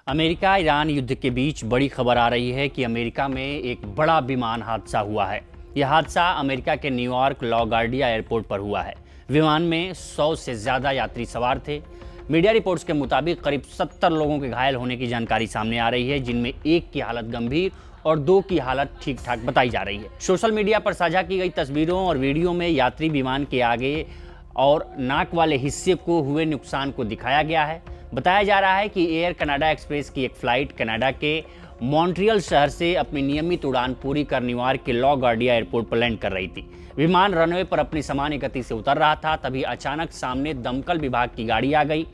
America Iran युद्ध के बीच बड़ी खबर आ रही है कि अमेरिका में एक बड़ा विमान हादसा हुआ है। यह हादसा अमेरिका के न्यूयॉर्क लागार्डिया एयरपोर्ट पर हुआ है। विमान में 100 से ज़्यादा यात्री सवार थे। मीडिया रिपोर्ट्स के मुताबिक करीब 70 लोगों के घायल होने की जानकारी सामने आ रही है, जिनमें एक की हालत गंभीर और 2 की हालत ठीक ठाक बताई जा रही है। सोशल मीडिया पर साझा की गई तस्वीरों और वीडियो में यात्री विमान के आगे और नाक वाले हिस्से को हुए नुकसान को दिखाया गया है। बताया जा रहा है कि एयर कनाडा एक्सप्रेस की एक फ्लाइट कनाडा के मॉन्ट्रियल शहर से अपनी नियमित उड़ान पूरी कर न्यूयॉर्क के लागार्डिया एयरपोर्ट पर लैंड कर रही थी। विमान रनवे पर अपनी सामान्य गति से उतर रहा था, तभी अचानक सामने दमकल विभाग की गाड़ी आ गई।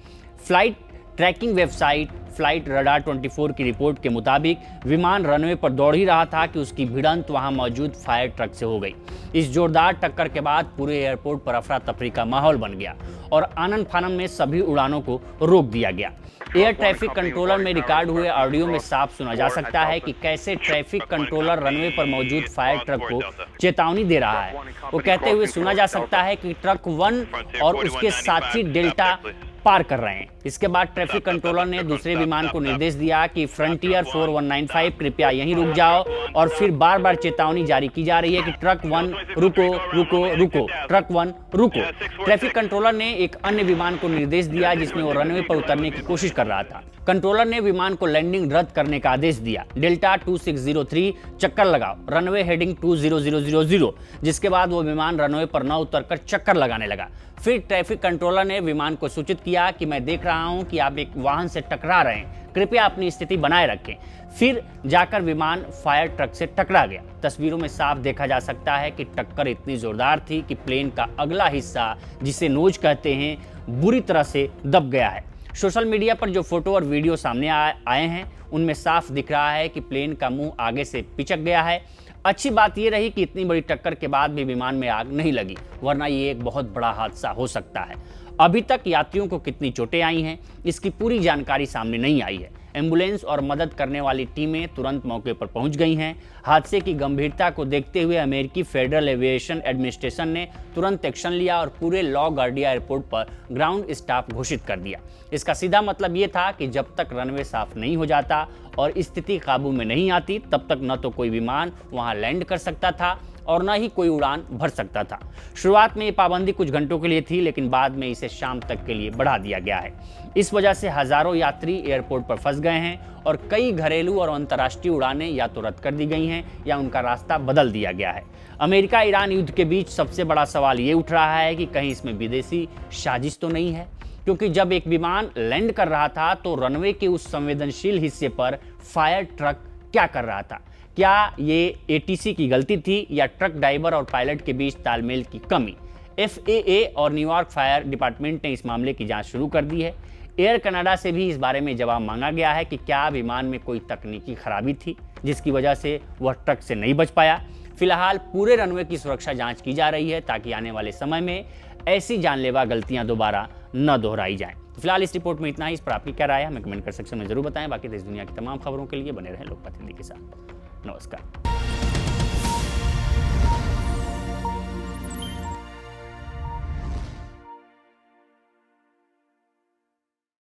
Flight tracking website flight radar 24 की रिपोर्ट के मुताबिक विमान रनवे पर दौड़ ही रहा था कि उसकी भिड़ंत वहां मौजूद फायर ट्रक से हो गई। इस जोरदार टक्कर के बाद पूरे एयरपोर्ट पर अफरा तफरी का माहौल बन गया और आनन फानन में सभी उड़ानों को रोक दिया गया। एयर ट्रैफिक कंट्रोलर में रिकॉर्ड हुए ऑडियो में साफ सुना जा सकता है कि कैसे ट्रैफिक कंट्रोलर रनवे पर मौजूद फायर ट्रक को चेतावनी दे रहा है। वो कहते हुए सुना जा सकता है कि ट्रक 1 और उसके साथी डेल्टा पार कर रहे हैं। इसके बाद ट्रैफिक कंट्रोलर ने दूसरे विमान को निर्देश दिया कि फ्रंटियर 4195 कृपया यहीं रुक जाओ, और फिर बार बार चेतावनी जारी की जा रही है कि ट्रक 1 रुको रुको रुको, ट्रक 1 रुको। ट्रैफिक कंट्रोलर ने एक अन्य विमान को निर्देश दिया जिसमें वो रनवे पर उतरने की कोशिश कर रहा था। कंट्रोलर ने विमान को लैंडिंग रद्द करने का आदेश दिया। डेल्टा 2603 चक्कर लगाओ, रनवे हेडिंग 20000, जिसके बाद वो विमान रनवे पर न उतरकर चक्कर लगाने लगा। फिर ट्रैफिक कंट्रोलर ने विमान को सूचित किया कि मैं देख रहा हूं कि आप एक वाहन से टकरा रहे हैं, कृपया अपनी स्थिति बनाए रखें। फिर जाकर विमान फायर ट्रक से टकरा गया। तस्वीरों में साफ देखा जा सकता है कि टक्कर इतनी जोरदार थी कि प्लेन का अगला हिस्सा, जिसे नोज कहते हैं, बुरी तरह से दब गया है। सोशल मीडिया पर जो फोटो और वीडियो सामने आए हैं उनमें साफ दिख रहा है कि प्लेन का मुंह आगे से पिचक गया है। अच्छी बात यह रही कि इतनी बड़ी टक्कर के बाद भी विमान में आग नहीं लगी, वरना ये एक बहुत बड़ा हादसा हो सकता है। अभी तक यात्रियों को कितनी चोटें आई हैं, इसकी पूरी जानकारी सामने नहीं आई है। एम्बुलेंस और मदद करने वाली टीमें तुरंत मौके पर पहुंच गई हैं। हादसे की गंभीरता को देखते हुए अमेरिकी फेडरल एविएशन एडमिनिस्ट्रेशन ने तुरंत एक्शन लिया और पूरे लागार्डिया एयरपोर्ट पर ग्राउंड स्टाफ घोषित कर दिया। इसका सीधा मतलब ये था कि जब तक रनवे साफ नहीं हो जाता और स्थिति काबू में नहीं आती, तब तक न तो कोई विमान वहां लैंड कर सकता था और न ही कोई उड़ान भर सकता था। शुरुआत में ये पाबंदी कुछ घंटों के लिए थी, लेकिन बाद में इसे शाम तक के लिए बढ़ा दिया गया है। इस वजह से हजारों यात्री एयरपोर्ट पर फंस गए हैं और कई घरेलू और अंतर्राष्ट्रीय उड़ानें या तो रद्द कर दी गई हैं या उनका रास्ता बदल दिया गया है। अमेरिका ईरान युद्ध के बीच सबसे बड़ा सवाल ये उठ रहा है कि कहीं इसमें विदेशी साजिश तो नहीं है, क्योंकि जब एक विमान लैंड कर रहा था तो रनवे के उस संवेदनशील हिस्से पर फायर ट्रक क्या कर रहा था? क्या ये एटीसी की गलती थी या ट्रक ड्राइवर और पायलट के बीच तालमेल की कमी? FAA और न्यूयॉर्क फायर डिपार्टमेंट ने इस मामले की जांच शुरू कर दी है। एयर कनाडा से भी इस बारे में जवाब मांगा गया है कि क्या विमान में कोई तकनीकी खराबी थी जिसकी वजह से वह ट्रक से नहीं बच पाया। फिलहाल पूरे रनवे की सुरक्षा जांच की जा रही है ताकि आने वाले समय में ऐसी जानलेवा गलतियां दोबारा न दोहराई जाएं। तो फिलहाल इस रिपोर्ट में इतना ही। इस पर आपकी क्या राय है हमें कमेंट कर सेक्शन में जरूर बताएं। बाकी देश दुनिया की तमाम खबरों के लिए बने रहें लोकमत हिंदी के साथ। नमस्कार।